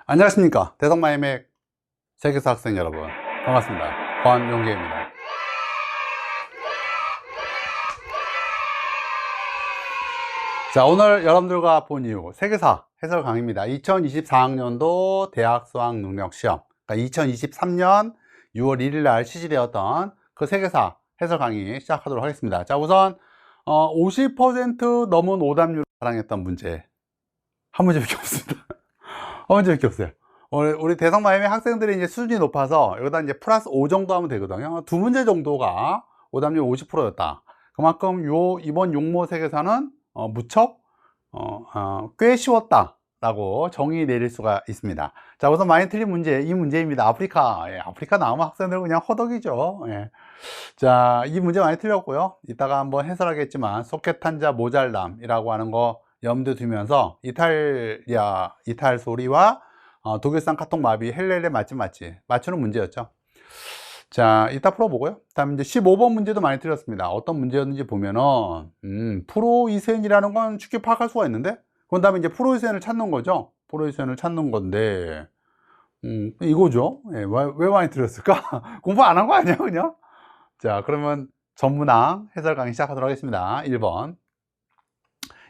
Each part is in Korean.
안녕하십니까. 대성마이맥 세계사 학생 여러분, 반갑습니다. 권용기입니다. 자, 오늘 여러분들과 본 이유 세계사 해설 강의입니다. 2024학년도 대학 수학 능력 시험, 그러니까 2023년 6월 1일 날 실시되었던 그 세계사 해설 강의 시작하도록 하겠습니다. 자, 우선 50% 넘은 오답률을 자랑했던 문제 한 문제밖에 없습니다. 한 문제밖에 없어요. 우리 대성마이맥 학생들이 이제 수준이 높아서 여기다 이제 플러스 5 정도 하면 되거든요. 두 문제 정도가 오답률 50%였다. 그만큼 이번 용모 세계사는 무척 꽤 쉬웠다 라고 정의 내릴 수가 있습니다. 자, 우선 많이 틀린 문제, 이 문제입니다. 아프리카. 아프리카 나오면 학생들 그냥 허덕이죠. 자, 이 문제 많이 틀렸고요. 이따가 한번 해설하겠지만 소켓탄자 모잘람이라고 하는 거 염두에 두면서 이탈 소리와 독일산 카톡 마비 헬렐레 맞지 맞추는 문제였죠. 자, 이따 풀어보고요. 다음 이제 15번 문제도 많이 틀렸습니다. 어떤 문제였는지 보면은 프로이센이라는 건 쉽게 파악할 수가 있는데, 그 다음에 이제 프로이센을 찾는 거죠. 프로이센을 찾는 건데 이거죠. 왜 많이 틀렸을까? 공부 안 한 거 아니야 그냥? 자, 그러면 전문항 해설 강의 시작하도록 하겠습니다. 1번,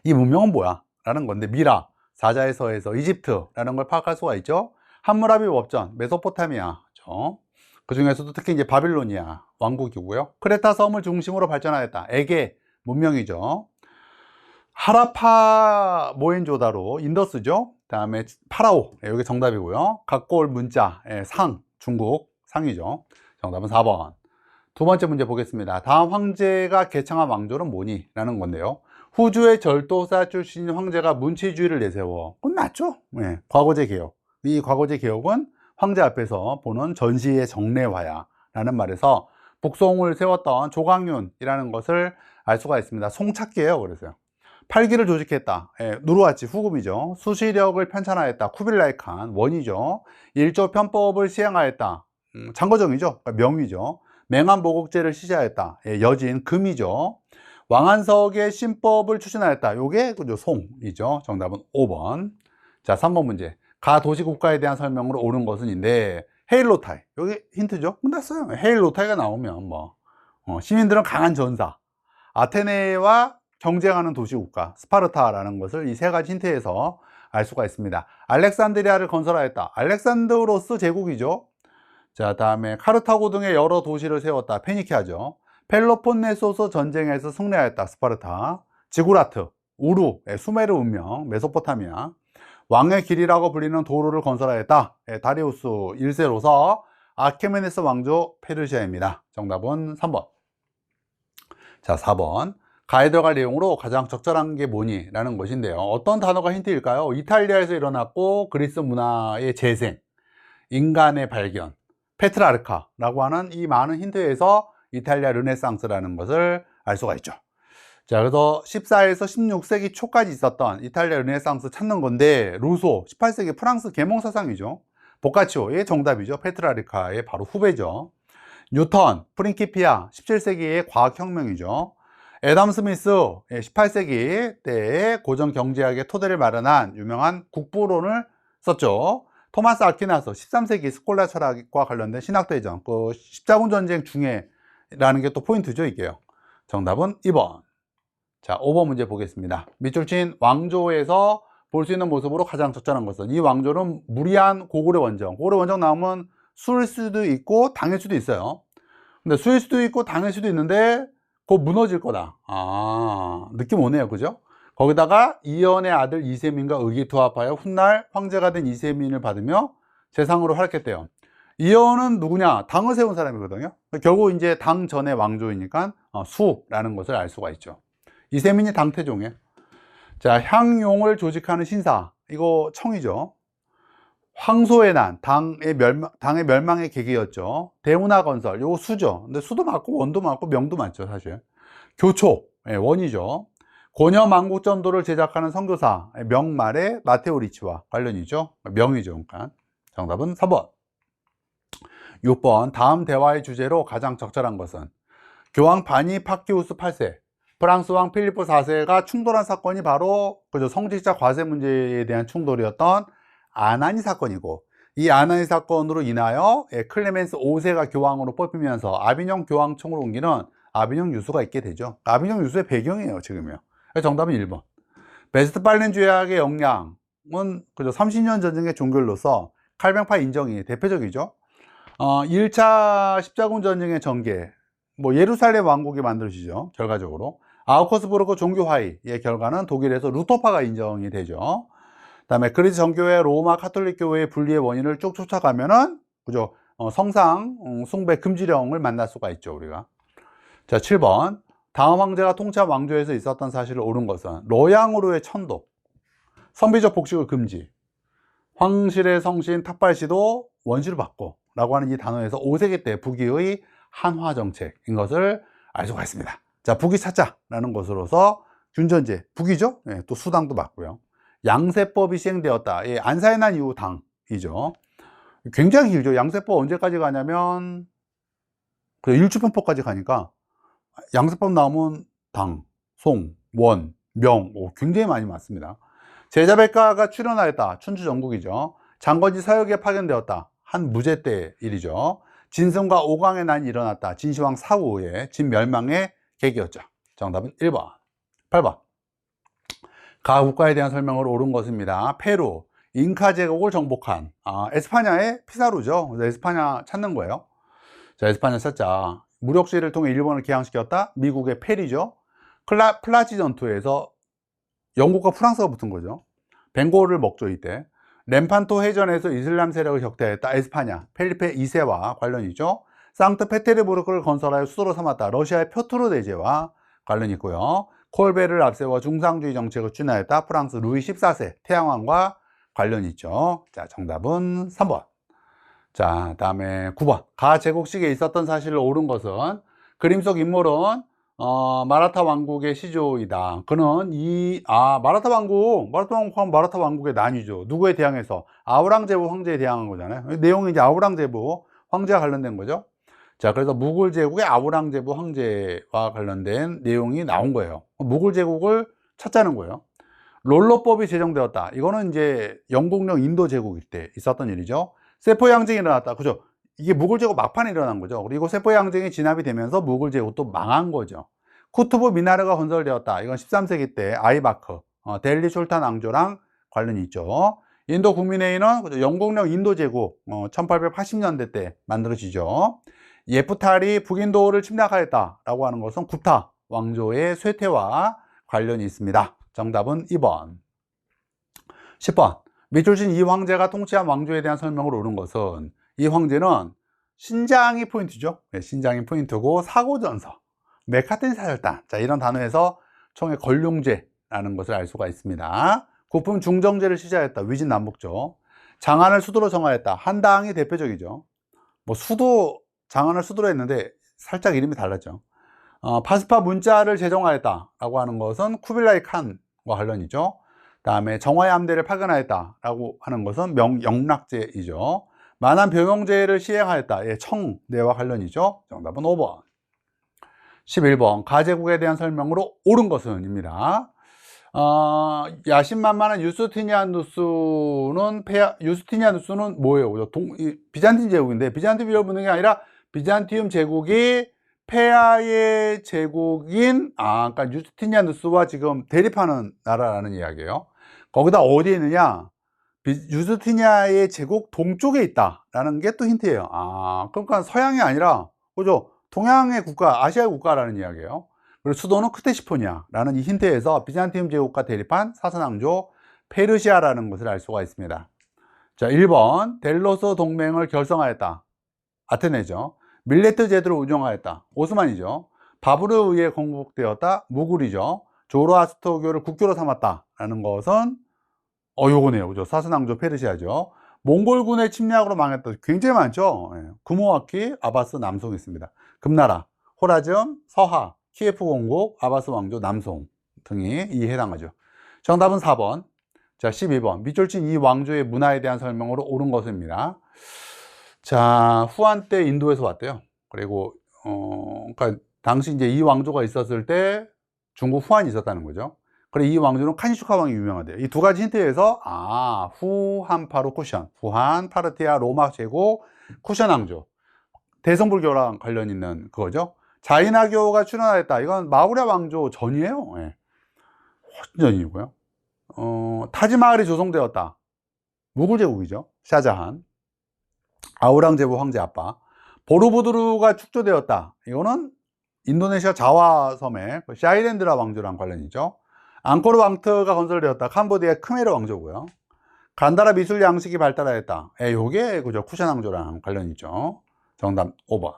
이 문명은 뭐야? 라는 건데, 미라, 사자에서에서 이집트라는 걸 파악할 수가 있죠. 함무라비 법전, 메소포타미아, 그렇죠? 그 중에서도 특히 이제 바빌로니아 왕국이고요. 크레타 섬을 중심으로 발전하였다. 에게 문명이죠. 하라파 모헨조다로, 인더스죠. 다음에 파라오, 여기 정답이고요. 갖고 올 문자, 상, 중국 상이죠. 정답은 4번. 두 번째 문제 보겠습니다. 다음 황제가 개창한 왕조는 뭐니? 라는 건데요. 후주의 절도사 출신인 황제가 문치주의를 내세워. 끝났죠? 과거제 개혁. 이 과거제 개혁은 황제 앞에서 보는 전시의 정례화야 라는 말에서 북송을 세웠던 조광윤이라는 것을 알 수가 있습니다. 송찾기예요. 그래서요. 팔기를 조직했다. 누르하치 후금이죠. 수시력을 편찬하였다. 쿠빌라이 칸 원이죠. 일조 편법을 시행하였다. 장거정이죠. 그러니까 명의죠. 맹한보국제를 시작했다. 여진 금이죠. 왕한석의 신법을 추진하였다. 요게 송이죠. 정답은 5번. 자, 3번 문제. 가 도시국가에 대한 설명으로 옳은 것은인데, 헤일로타이. 여기 힌트죠. 끝났어요. 헤일로타이가 나오면 시민들은 강한 전사, 아테네와 경쟁하는 도시국가 스파르타라는 것을 이 세 가지 힌트에서 알 수가 있습니다. 알렉산드리아를 건설하였다. 알렉산드로스 제국이죠. 자, 다음에 카르타고 등의 여러 도시를 세웠다. 페니키아죠. 펠로폰네소스 전쟁에서 승리하였다. 스파르타. 지구라트, 우루, 수메르 문명, 메소포타미아. 왕의 길이라고 불리는 도로를 건설하였다. 다리우스 1세로서 아케메네스 왕조 페르시아입니다. 정답은 3번. 자, 4번. 가에 들어갈 내용으로 가장 적절한 게 뭐니? 라는 것인데요. 어떤 단어가 힌트일까요? 이탈리아에서 일어났고 그리스 문화의 재생, 인간의 발견, 페트라르카라고 하는 이 많은 힌트에서 이탈리아 르네상스라는 것을 알 수가 있죠. 자, 그래서 14에서 16세기 초까지 있었던 이탈리아 르네상스 찾는 건데, 루소 18세기 프랑스 계몽사상이죠. 보카치오의 정답이죠. 페트라르카의 바로 후배죠. 뉴턴, 프린키피아 17세기의 과학혁명이죠. 애덤 스미스 18세기 때의 고전 경제학의 토대를 마련한 유명한 국부론을 썼죠. 토마스 아퀴나스 13세기 스콜라 철학과 관련된 신학대전, 그 십자군 전쟁 중에라는 게 또 포인트죠, 이게요. 정답은 2번. 자, 5번 문제 보겠습니다. 밑줄 친 왕조에서 볼 수 있는 모습으로 가장 적절한 것은, 이 왕조는 무리한 고구려 원정. 고구려 원정 나오면 수일 수도 있고 당일 수도 있어요. 근데 수일 수도 있고 당일 수도 있는데 곧 무너질 거다. 느낌 오네요. 그죠? 거기다가 이연의 아들 이세민과 의기투합하여 훗날 황제가 된 이세민을 받으며 재상으로 활약했대요. 이연은 누구냐? 당을 세운 사람이거든요. 결국 이제 당 전의 왕조이니까 수라는 것을 알 수가 있죠. 이세민이 당태종이에요. 자, 향용을 조직하는 신사. 이거 청이죠. 황소의 난, 당의 멸망의 계기였죠. 대운하 건설, 요거 수죠. 근데 수도 맞고 원도 맞고 명도 맞죠, 사실. 교초, 원이죠. 고녀만국전도를 제작하는 선교사, 명말의 마테오 리치와 관련이죠. 명이죠. 그러니까 정답은 3번. 6번. 다음 대화의 주제로 가장 적절한 것은, 교황 바니 파키우스 8세, 프랑스 왕 필리포 4세가 충돌한 사건이 바로 성직자 과세 문제에 대한 충돌이었던 아나니 사건이고, 이 아나니 사건으로 인하여 클레멘스 5세가 교황으로 뽑히면서 아비뇽 교황청으로 옮기는 아비뇽 유수가 있게 되죠. 아비뇽 유수의 배경이에요, 지금요. 정답은 1번. 베스트팔렌 죄악의 영향은 그죠, 30년 전쟁의 종결로서 칼뱅파 인정이 대표적이죠. 1차 십자군 전쟁의 전개, 뭐 예루살렘 왕국이 만들어지죠. 결과적으로 아우크스부르크 종교화의의 결과는 독일에서 루터파가 인정이 되죠. 그다음에 그리스 정교회, 로마 카톨릭 교회의 분리의 원인을 쭉 쫓아가면은 그죠, 성상 숭배 금지령을 만날 수가 있죠, 우리가. 자, 7번. 다음 황제가 통치한 왕조에서 있었던 사실을 옳은 것은 로양으로의 천도, 선비적 복식을 금지, 황실의 성신 탁발시도 원시를 받고 라고 하는 이 단어에서 5세기 때 북위의 한화 정책인 것을 알 수가 있습니다. 자, 북위 찾자라는 것으로서 균전제, 북위죠? 예, 또 수당도 받고요. 양세법이 시행되었다. 예, 안사의 난 이후 당이죠. 굉장히 길죠. 양세법 언제까지 가냐면 일주편법까지 가니까 양세법 나오면 당, 송, 원, 명, 굉장히 많이 맞습니다. 제자백가가 출현하였다. 춘추 전국이죠. 장건지 서역에 파견되었다. 한 무제 때 일이죠. 진승과 오강의 난이 일어났다. 진시황 사후에 진멸망의 계기였죠. 정답은 1번. 8번. 가 국가에 대한 설명을 옳은 것입니다. 페루, 잉카 제국을 정복한 에스파냐의 피사루죠. 에스파냐 찾는 거예요. 자, 에스파냐 찾자. 무력 시위를 통해 일본을 기항시켰다. 미국의 페리죠. 플라지 전투에서 영국과 프랑스가 붙은 거죠. 벵고를 먹죠, 이때. 렘판토 해전에서 이슬람 세력을 격퇴했다. 에스파냐, 펠리페 2세와 관련이죠. 상트페테르부르크를 건설하여 수도로 삼았다. 러시아의 표트르 대제와 관련이 있고요. 콜베를 앞세워 중상주의 정책을 추진하였다. 프랑스 루이 14세 태양왕과 관련이 있죠. 자, 정답은 3번. 자, 다음에 9번. 가 제국식에 있었던 사실을 옳은 것은 그림 속 인물은 마라타 왕국의 시조이다. 그는 마라타 왕국하면 마라타 왕국의 난이죠. 누구에 대항해서? 아우랑제부 황제에 대항한 거잖아요. 내용이 이제 아우랑제부 황제와 관련된 거죠. 자, 그래서 무굴 제국의 아우랑제부 황제와 관련된 내용이 나온 거예요. 무굴 제국을 찾자는 거예요. 롤러법이 제정되었다. 이거는 이제 영국령 인도 제국일 때 있었던 일이죠. 세포 양쟁이 일어났다. 그죠? 이게 무굴 제국 막판에 일어난 거죠. 그리고 세포 양쟁이 진압이 되면서 무굴 제국도 망한 거죠. 쿠투브 미나르가 건설되었다. 이건 13세기 때 아이바크, 델리 술탄 왕조랑 관련이 있죠. 인도 국민회의는 영국령 인도 제국 1880년대 때 만들어지죠. 예프탈이 북인도를 침략하였다라고 하는 것은 구타 왕조의 쇠퇴와 관련이 있습니다. 정답은 2번. 10번. 밑줄 친 이 황제가 통치한 왕조에 대한 설명을 옳은 것은 이 황제는 신장이 포인트죠. 네, 신장이 포인트고 사고전서, 메카텐 사절단, 자, 이런 단어에서 총의 걸륭제라는 것을 알 수가 있습니다. 국품 중정제를 시작했다. 위진 남북조. 장안을 수도로 정하였다. 한당이 대표적이죠. 뭐 수도, 장안을 수도로 했는데 살짝 이름이 달랐죠. 파스파 문자를 제정하였다라고 하는 것은 쿠빌라이 칸과 관련이죠. 다음에 정화의 함대를 파견하였다라고 하는 것은 영락제이죠. 만한 병영제를 시행하였다. 예, 청내와 관련이죠. 정답은 5번. 11번. 가제국에 대한 설명으로 옳은 것은 입니다. 야심만만한 유스티니아누스는 뭐예요? 비잔틴 제국인데, 비잔틴 제국 붙는 게 아니라 비잔티움 제국이 폐하의 제국인, 그러니까 유스티니아누스와 지금 대립하는 나라라는 이야기예요. 거기다 어디에 있느냐? 유스티니아의 제국 동쪽에 있다라는 게 또 힌트예요. 그러니까 서양이 아니라, 그죠? 동양의 국가, 아시아의 국가라는 이야기예요. 그리고 수도는 크테시포니아라는 이 힌트에서 비잔티움 제국과 대립한 사선왕조 페르시아라는 것을 알 수가 있습니다. 자, 1번. 델로스 동맹을 결성하였다. 아테네죠. 밀레트 제도를 운영하였다. 오스만이죠. 바브르에 의해 건국되었다. 무굴이죠. 조로아스터교를 국교로 삼았다라는 것은 요거네요. 그죠? 사선왕조 페르시아죠. 몽골군의 침략으로 망했다. 굉장히 많죠. 구모와키, 아바스, 남송이 있습니다. 금나라, 호라즘, 서하, 키예프 공국, 아바스 왕조, 남송 등이 이에 해당하죠. 정답은 4번. 자, 12번. 밑줄 친 이 왕조의 문화에 대한 설명으로 옳은 것입니다. 자, 후한 때 인도에서 왔대요. 그리고 그러니까 당시 이제 이 왕조가 있었을 때 중국 후한이 있었다는 거죠. 그래, 이 왕조는 칸슈카 왕이 유명하대요. 이 두 가지 힌트에서 후한파로 쿠션, 후한, 파르티아, 로마 제국, 쿠션 왕조, 대성불교랑 관련 있는 그거죠. 자이나교가 출현하였다. 이건 마우랴 왕조 전이에요. 예. 훨씬 전이고요. 타지마할이 조성되었다. 무굴 제국이죠. 샤자한. 아우랑제부 황제 아빠. 보르부드르가 축조되었다. 이거는 인도네시아 자와 섬의 샤이렌드라 왕조랑 관련이죠. 앙코르 왕트가 건설되었다. 캄보디아 크메르 왕조고요. 간다라 미술 양식이 발달하였다. 요게 그죠, 쿠션 왕조랑 관련이 있죠. 정답 5번.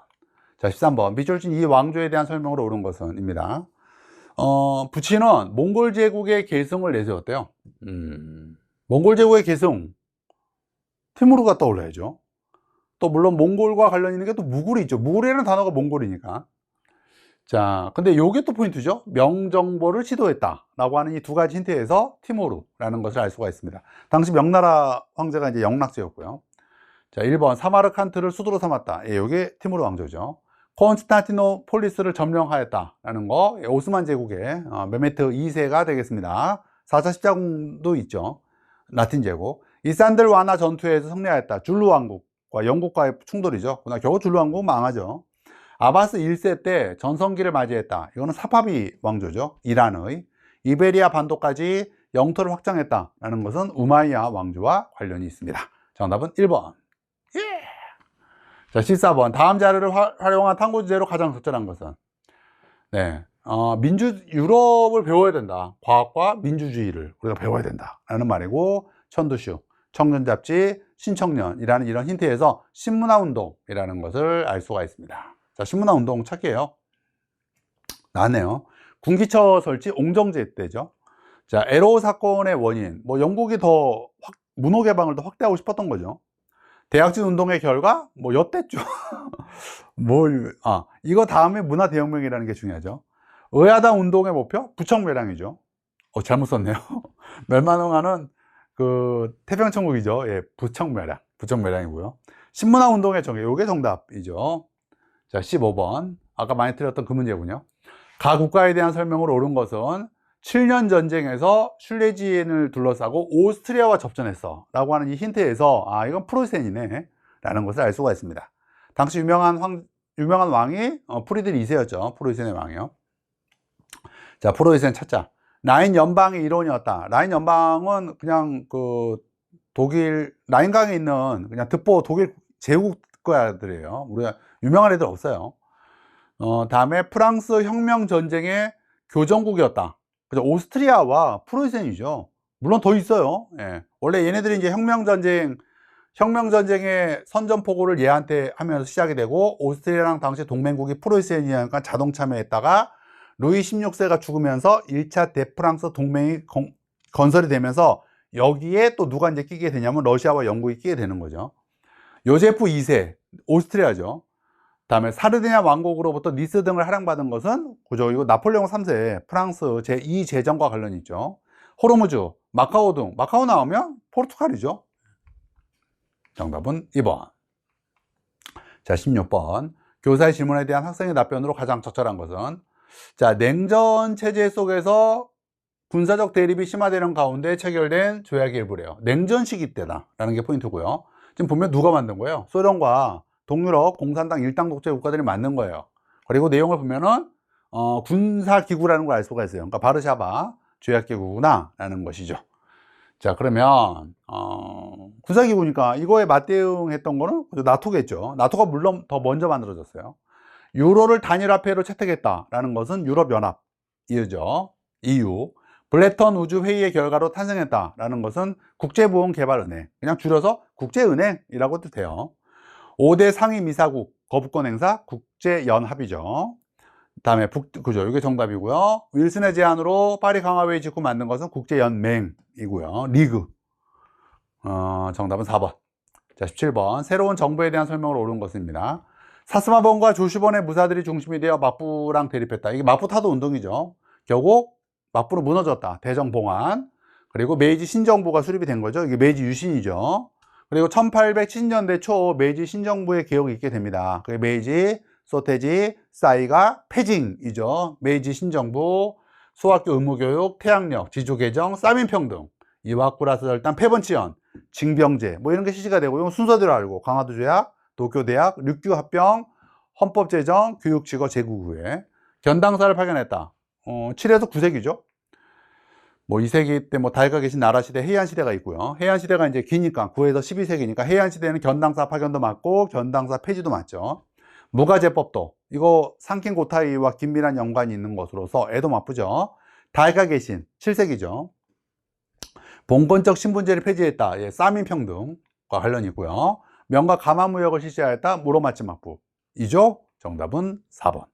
자, 13번. 밑줄 친 이 왕조에 대한 설명으로 옳은 것은 입니다. 부치는 몽골 제국의 계승을 내세웠대요. 몽골 제국의 계승, 티무르가 떠올라야죠. 또 물론 몽골과 관련 있는 게 또 무굴이 있죠. 무굴이라는 단어가 몽골이니까. 자, 근데 요게 또 포인트죠. 명정보를 시도했다 라고 하는 이 두 가지 힌트에서 티모르라는 것을 알 수가 있습니다. 당시 명나라 황제가 이제 영락제였고요. 자, 1번 사마르칸트를 수도로 삼았다. 요게 티모르 왕조죠. 콘스탄티노폴리스를 점령하였다 라는 거, 오스만 제국의 메메트 2세가 되겠습니다. 4차 십자군도 있죠. 라틴 제국. 이산들 완화 전투에서 승리하였다. 줄루 왕국과 영국과의 충돌이죠. 그러나 겨우 줄루 왕국은 망하죠. 아바스 1세 때 전성기를 맞이했다. 이거는 사파비 왕조죠. 이란의. 이베리아 반도까지 영토를 확장했다 라는 것은 우마이야 왕조와 관련이 있습니다. 정답은 1번. 자, 14번. 다음 자료를 활용한 탐구 주제로 가장 적절한 것은? 네. 유럽을 배워야 된다. 과학과 민주주의를 우리가 배워야 된다 라는 말이고, 천두슈, 청년잡지, 신청년이라는 이런 힌트에서 신문화 운동이라는 것을 알 수가 있습니다. 자, 신문화 운동 찾기예요. 나네요. 군기처 설치 옹정제 때죠. 자, 에로 사건의 원인, 영국이 더 문호 개방을 더 확대하고 싶었던 거죠. 대약진 운동의 결과 엿됐죠. 이거 다음에 문화 대혁명이라는 게 중요하죠. 의아당 운동의 목표 부청 멸항이죠. 잘못 썼네요. 멸망하는 그 태평천국이죠. 예, 부청 멸항이고요. 신문화 운동의 정의, 요게 정답이죠. 자, 15번. 아까 많이 틀렸던 그 문제군요. 가 국가에 대한 설명으로 옳은 것은 7년 전쟁에서 슐레지엔을 둘러싸고 오스트리아와 접전했어 라고 하는 이 힌트에서 이건 프로이센이네 라는 것을 알 수가 있습니다. 당시 유명한 왕이 프리드리 2세였죠. 프로이센의 왕이요. 자, 프로이센 찾자. 라인 연방의 일원이었다. 라인 연방은 그냥 그 독일 라인강에 있는 그냥 듣보 독일 제국 국가들이에요. 우리가 유명한 애들 없어요. 다음에 프랑스 혁명 전쟁의 교정국이었다. 그죠? 오스트리아와 프로이센이죠. 물론 더 있어요. 예. 원래 얘네들이 이제 혁명전쟁의 선전포고를 얘한테 하면서 시작이 되고, 오스트리아랑 당시 동맹국이 프로이센이니까 자동 참여했다가 루이 16세가 죽으면서 1차 대프랑스 동맹이 건설이 되면서 여기에 또 누가 이제 끼게 되냐면 러시아와 영국이 끼게 되는 거죠. 요제프 2세, 오스트리아죠. 다음에 사르디냐 왕국으로부터 니스 등을 할양받은 것은 그죠, 이거 나폴레옹 3세 프랑스 제2제정과 관련이 있죠. 호르무즈, 마카오 등, 마카오 나오면 포르투갈이죠. 정답은 2번. 자, 16번. 교사의 질문에 대한 학생의 답변으로 가장 적절한 것은? 자, 냉전 체제 속에서 군사적 대립이 심화되는 가운데 체결된 조약의 일부래요. 냉전 시기 때다라는 게 포인트고요. 지금 보면 누가 만든 거예요? 소련과 동유럽 공산당 일당 독재 국가들이 만든 거예요. 그리고 내용을 보면은 군사기구라는 걸 알 수가 있어요. 그러니까 바르샤바 조약기구구나 라는 것이죠. 자, 그러면 군사기구니까 이거에 맞대응했던 거는 나토겠죠. 나토가 물론 더 먼저 만들어졌어요. 유로를 단일화폐로 채택했다라는 것은 유럽연합 이유죠. EU. 블레턴 우주회의의 결과로 탄생했다라는 것은 국제보험개발은행, 그냥 줄여서 국제은행이라고 뜻해요. 5대 상위 미사국 거부권 행사 국제연합이죠. 다음에 그죠, 이게 정답이고요. 윌슨의 제안으로 파리 강화회의 직후 만든 것은 국제연맹이고요. 리그. 정답은 4번. 자, 17번. 새로운 정부에 대한 설명을 옳은 것입니다. 사스마본과 조슈본의 무사들이 중심이 되어 막부랑 대립했다. 이게 막부 타도 운동이죠. 결국 막부로 무너졌다. 대정봉환. 그리고 메이지 신정부가 수립이 된 거죠. 이게 메이지 유신이죠. 그리고 1870년대 초 메이지 신정부의 개혁이 있게 됩니다. 그게 메이지, 소테지, 싸이가, 패징이죠. 메이지 신정부. 소학교 의무교육, 태양력, 지주개정, 싸민평등, 이와꾸라스절단, 폐번치연, 징병제 뭐 이런 게 실시가 되고, 이건 순서대로 알고 강화도조약, 도쿄대학, 륙규합병, 헌법제정, 교육직어 제국후에 견당사를 파견했다. 7에서 9세기죠. 뭐 2세기 때 뭐 달가 계신 나라시대, 해안시대가 있고요. 해안시대가 이제 기니까 9에서 12세기니까 해안시대는 견당사 파견도 맞고 견당사 폐지도 맞죠. 무가제법도 이거 상킹고타이와 긴밀한 연관이 있는 것으로서 애도 맞쁘죠. 달가 계신 7세기죠. 봉건적 신분제를 폐지했다. 예, 싸민평등과 관련이 있고요. 명가 가마무역을 실시하였다. 무로마치마부 이죠. 정답은 4번.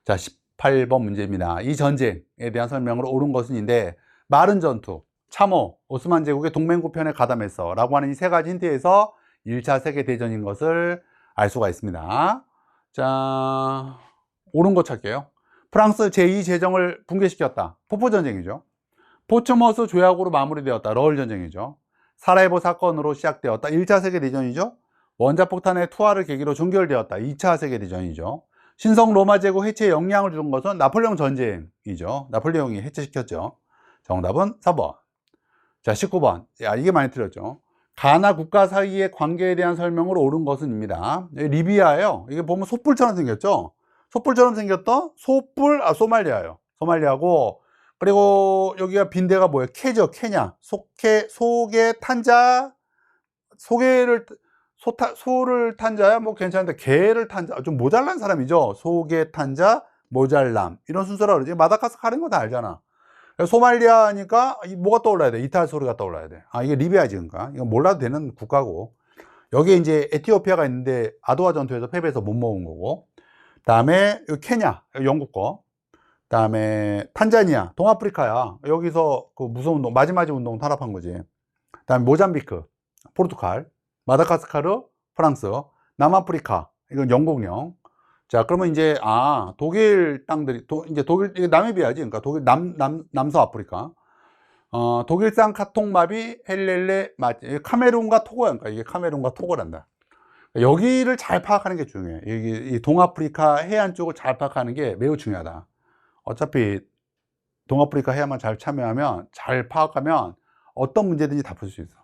자, 18번 문제입니다. 이 전쟁에 대한 설명으로 옳은 것은인데, 마른 전투, 참호, 오스만 제국의 동맹구편에 가담했어 라고 하는 이 세 가지 힌트에서 1차 세계대전인 것을 알 수가 있습니다. 자, 옳은 것 찾게요. 프랑스 제2제정을 붕괴시켰다. 포포전쟁이죠. 포츠머스 조약으로 마무리되었다. 러을 전쟁이죠. 사라예보 사건으로 시작되었다. 1차 세계대전이죠. 원자폭탄의 투하를 계기로 종결되었다. 2차 세계대전이죠. 신성 로마 제국 해체에 영향을 준 것은 나폴레옹 전쟁이죠. 나폴레옹이 해체시켰죠. 정답은 4번. 자, 19번. 야, 이게 많이 틀렸죠. 가나 국가 사이의 관계에 대한 설명으로 옳은 것은입니다. 리비아예요. 이게 보면 솥불처럼 생겼죠. 솥불처럼 생겼던 소말리아예요. 소말리아고, 그리고 여기가 빈대가 뭐예요? 캐죠. 캐냐. 소개 탄자, 소를 탄자야 뭐 괜찮은데 개를 탄자 좀 모자란 사람이죠. 소개 탄자 모잘람 이런 순서라 그러지. 마다가스카르인 거 다 알잖아. 소말리아니까 뭐가 떠올라야 돼? 이탈 소리가 떠올라야 돼. 아, 이게 리비아지. 그러니까 이건 몰라도 되는 국가고, 여기에 이제 에티오피아가 있는데 아도와 전투에서 패배해서 못 먹은 거고, 다음에 케냐 영국 거, 다음에 탄자니아 동아프리카야. 여기서 그 무슨 운동, 마지막에 운동 탄압한 거지. 다음에 모잠비크 포르투갈, 마다가스카르 프랑스, 남아프리카 이건 영국령. 자, 그러면 이제 독일 땅들이 이제 독일, 이게 나미비아지. 그러니까 독일 남서 아프리카. 독일산 카톡마비 헬렐레 카메룬과 토고야. 그러니까 이게 카메룬과 토고란다. 여기를 잘 파악하는 게 중요해. 이 동아프리카 해안 쪽을 잘 파악하는 게 매우 중요하다. 어차피 동아프리카 해안만 잘 참여하면, 잘 파악하면 어떤 문제든지 다 풀 수 있어.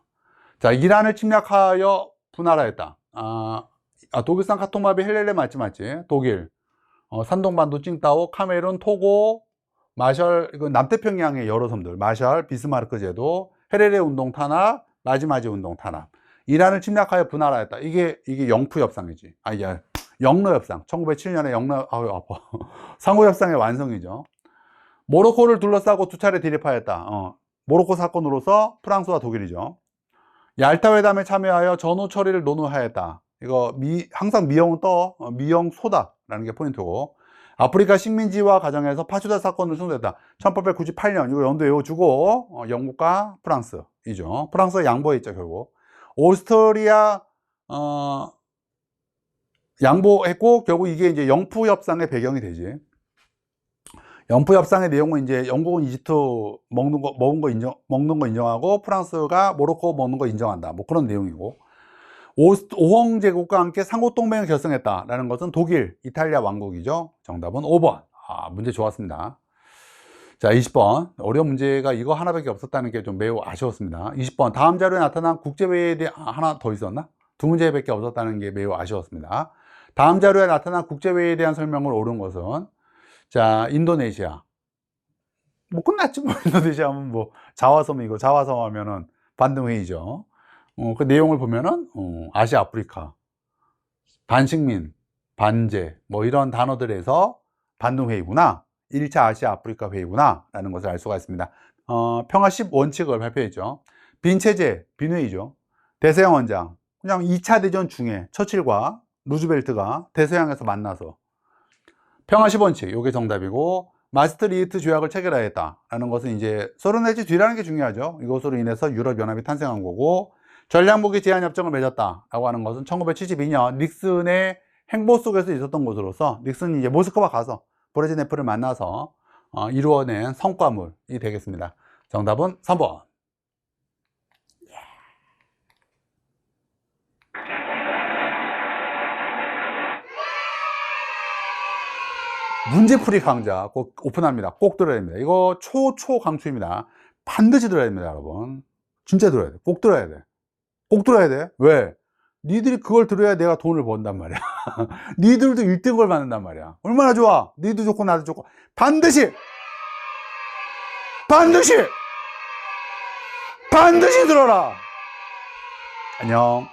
자, 이란을 침략하여 분할하였다. 독일산 카톡마비 헬렐레 맞지? 독일. 산동반도 칭다오, 카메룬, 토고, 마셜, 이건 남태평양의 여러 섬들. 마셜, 비스마르크 제도, 헤레레 운동 탄압, 마지마지 운동 탄압. 이란을 침략하여 분할하였다. 이게 영프 협상이지. 영러 협상. 1907년에 아파. 상호 협상의 완성이죠. 모로코를 둘러싸고 2차례 대립하였다. 모로코 사건으로서 프랑스와 독일이죠. 얄타 회담에 참여하여 전후 처리를 논의하였다. 이거 항상 미영은 미영 소다라는 게 포인트고, 아프리카 식민지화 과정에서 파주다 사건을 승소했다. 1898년 이거 연도 외워주고, 영국과 프랑스이죠. 프랑스가 양보했죠. 결국 오스트리아 양보했고, 결국 이게 이제 영프 협상의 배경이 되지. 영프 협상의 내용은 이제 영국은 이집트 먹는 거 인정하고, 프랑스가 모로코 먹는 거 인정한다. 뭐 그런 내용이고, 오홍 제국과 함께 상호동맹을 결성했다라는 것은 독일, 이탈리아 왕국이죠. 정답은 5번. 문제 좋았습니다. 자, 20번. 어려운 문제가 이거 하나밖에 없었다는 게 좀 매우 아쉬웠습니다. 20번. 다음 자료에 나타난 국제회의에 대해 하나 더 있었나? 2문제밖에 없었다는 게 매우 아쉬웠습니다. 다음 자료에 나타난 국제회의에 대한 설명을 옳은 것은, 자, 인도네시아. 뭐 끝났지 뭐. 인도네시아 하면 뭐 자화섬이고, 자화섬 하면은 반등회의죠. 그 내용을 보면은 아시아 아프리카 반식민 반제 뭐 이런 단어들에서 반등회의구나, 1차 아시아 아프리카 회의구나 라는 것을 알 수가 있습니다. 평화 10원칙을 발표했죠. 빈체제 빈회의죠. 대서양 원장, 그냥 2차 대전 중에 처칠과 루즈벨트가 대서양에서 만나서 평화 10원칙, 이게 정답이고, 마스트리히트 조약을 체결하였다라는 것은 이제 소련 해지 뒤라는 게 중요하죠. 이것으로 인해서 유럽연합이 탄생한 거고, 전략무기 제한협정을 맺었다라고 하는 것은 1972년 닉슨의 행보 속에서 있었던 것으로서, 닉슨이 이제 모스크바 가서 브레즈네프를 만나서 이루어낸 성과물이 되겠습니다. 정답은 3번. 문제풀이 강좌 꼭 오픈합니다. 꼭 들어야 됩니다. 이거 강추입니다. 반드시 들어야 됩니다, 여러분. 진짜 들어야 돼. 꼭 들어야 돼. 꼭 들어야 돼. 왜? 니들이 그걸 들어야 내가 돈을 번단 말이야. 니들도 1등을 받는단 말이야. 얼마나 좋아. 니도 좋고 나도 좋고. 반드시 들어라. 안녕.